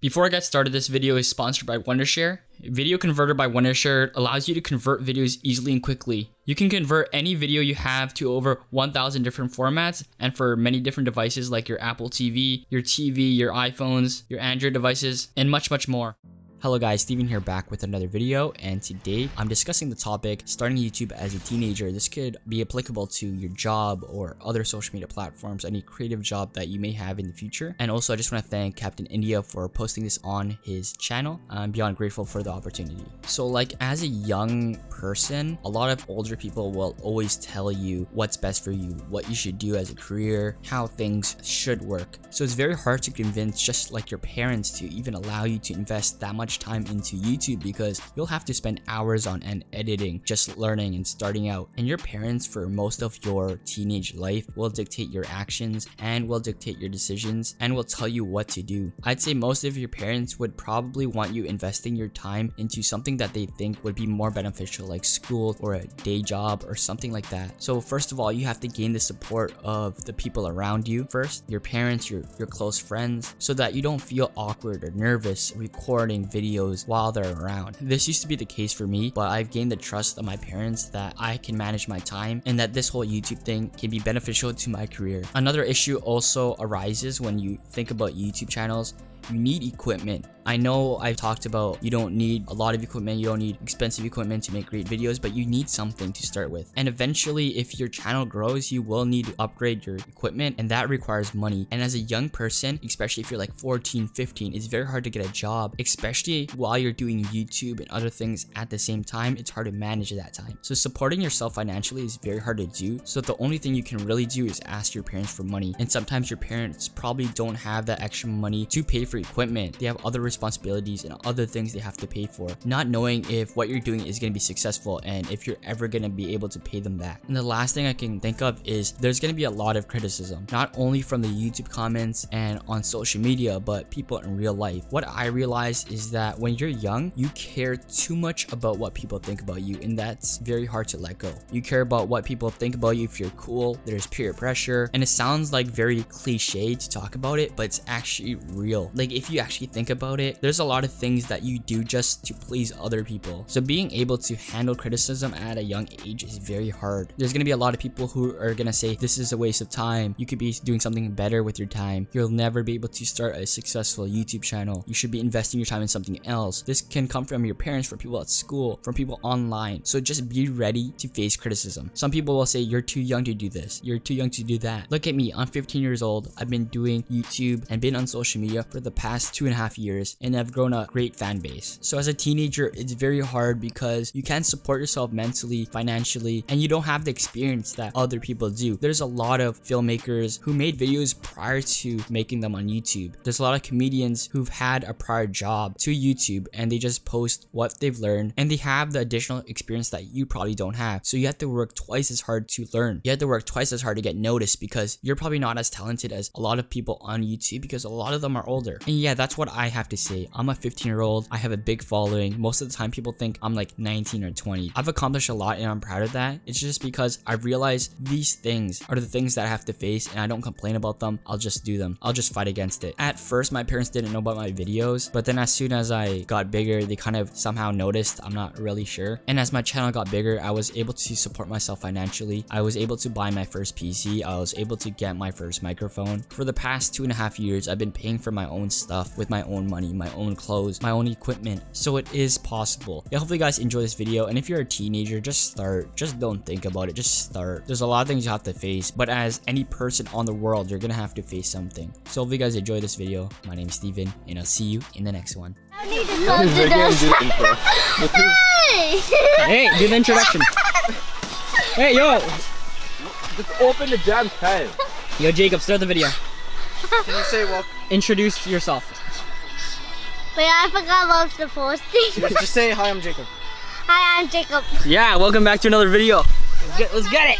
Before I get started, this video is sponsored by Wondershare. Video Converter by Wondershare allows you to convert videos easily and quickly. You can convert any video you have to over 1,000 different formats and for many different devices like your Apple TV, your iPhones, your Android devices, and much, much more. Hello guys, Steven here back with another video, and today I'm discussing the topic starting YouTube as a teenager. This could be applicable to your job or other social media platforms, any creative job that you may have in the future. And also I just want to thank Captain India for posting this on his channel. I'm beyond grateful for the opportunity. So like as a young person, a lot of older people will always tell you what's best for you, what you should do as a career, how things should work. So it's very hard to convince just like your parents to even allow you to invest that much time into YouTube, because you'll have to spend hours on end editing, just learning and starting out. And your parents for most of your teenage life will dictate your actions and will dictate your decisions and will tell you what to do. I'd say most of your parents would probably want you investing your time into something that they think would be more beneficial, like school or a day job or something like that. So first of all, you have to gain the support of the people around you first, your parents, your close friends, so that you don't feel awkward or nervous recording videos while they're around. This used to be the case for me, but I've gained the trust of my parents that I can manage my time and that this whole YouTube thing can be beneficial to my career. Another issue also arises when you think about YouTube channels. You need equipment. I know I've talked about you don't need a lot of equipment, you don't need expensive equipment to make great videos, but you need something to start with. And eventually, if your channel grows, you will need to upgrade your equipment, and that requires money. And as a young person, especially if you're like 14, 15, it's very hard to get a job, especially while you're doing YouTube and other things at the same time. It's hard to manage that time. So supporting yourself financially is very hard to do. So the only thing you can really do is ask your parents for money. And sometimes your parents probably don't have that extra money to pay for equipment. They have other responsibilities and other things they have to pay for, not knowing if what you're doing is going to be successful and if you're ever going to be able to pay them back. And the last thing I can think of is there's going to be a lot of criticism, not only from the YouTube comments and on social media, but people in real life. What I realized is that when you're young, you care too much about what people think about you, and that's very hard to let go. You care about what people think about you if you're cool, there's peer pressure, and it sounds like very cliche to talk about it, but it's actually real. Like if you actually think about it, there's a lot of things that you do just to please other people. So being able to handle criticism at a young age is very hard. There's going to be a lot of people who are going to say this is a waste of time, you could be doing something better with your time, you'll never be able to start a successful YouTube channel, you should be investing your time in something else. This can come from your parents, from people at school, from people online. So just be ready to face criticism. Some people will say you're too young to do this, you're too young to do that. Look at me, I'm 15 years old, I've been doing YouTube and been on social media for the past 2.5 years, and I've grown a great fan base. So as a teenager, it's very hard because you can't support yourself mentally, financially, and you don't have the experience that other people do. There's a lot of filmmakers who made videos prior to making them on YouTube. There's a lot of comedians who've had a prior job to YouTube and they just post what they've learned, and they have the additional experience that you probably don't have. So you have to work twice as hard to learn. You have to work twice as hard to get noticed because you're probably not as talented as a lot of people on YouTube, because a lot of them are older. And yeah, that's what I have to say. I'm a 15-year-old. I have a big following. Most of the time people think I'm like 19 or 20. I've accomplished a lot and I'm proud of that. It's just because I've realized these things are the things that I have to face, and I don't complain about them. I'll just do them. I'll just fight against it. At first, my parents didn't know about my videos, but then as soon as I got bigger, they kind of somehow noticed. I'm not really sure. And as my channel got bigger, I was able to support myself financially. I was able to buy my first PC. I was able to get my first microphone. For the past 2.5 years, I've been paying for my own stuff with my own money, my own clothes, my own equipment. So it is possible. Yeah, hopefully you guys enjoy this video, and if you're a teenager, just start. Just don't think about it, just start. There's a lot of things you have to face, but as any person on the world, you're gonna have to face something. So hopefully you guys enjoy this video. My name is Steven, and I'll see you in the next one. I need to close the door. Hey, do the introduction. Hey, yo! Just open the damn can. Yo, Jacob, start the video. Can you say well? Introduce yourself. Wait, I forgot what was the first thing. Just say hi, I'm Jacob. Hi, I'm Jacob. Yeah, welcome back to another video. Let's get it.